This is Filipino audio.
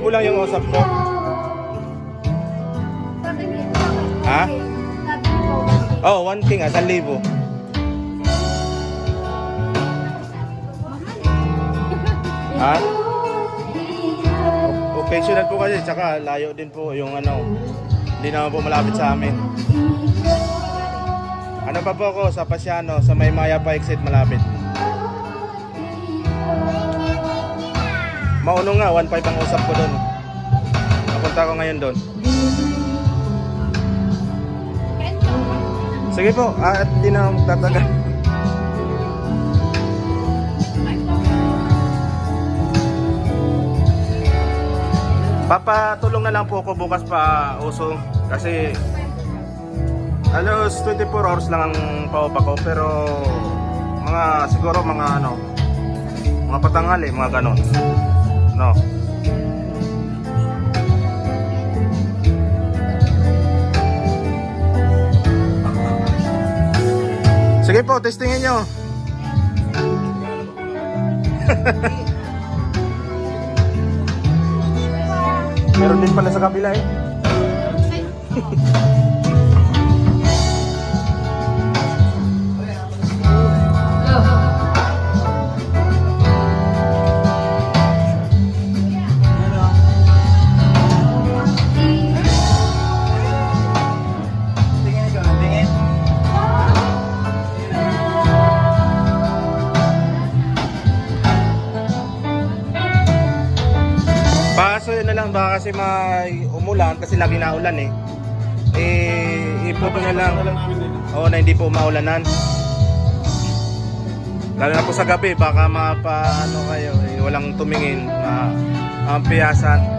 1,000 lang yung usap ko. Ha? Oh, 1K nga, 1,000. Ha? Occasional po kasi, tsaka layo din po yung ano, hindi naman po malapit sa amin. Ano pa po ako sa Pasiano, sa may Maya pa exit malapit. Mauno nga, 1,500 ang usap ko doon. Napunta ko ngayon doon. Sige po, at hindi na magtatagal. Papatulong na lang po ako bukas pa uso kasi alos 24 hours lang ang paupa ko, pero mga siguro mga ano, mga patanghali, mga ganon. No. Sige po, testingin nyo. Meron din pala sa kabila eh. Paso yun na lang, baka kasi may umulan kasi lagi na ulan eh. Iputo na lang. Oo, na hindi po maulanan. Lalo na po sa gabi, baka mapaano kayo, walang tumingin, piyasan.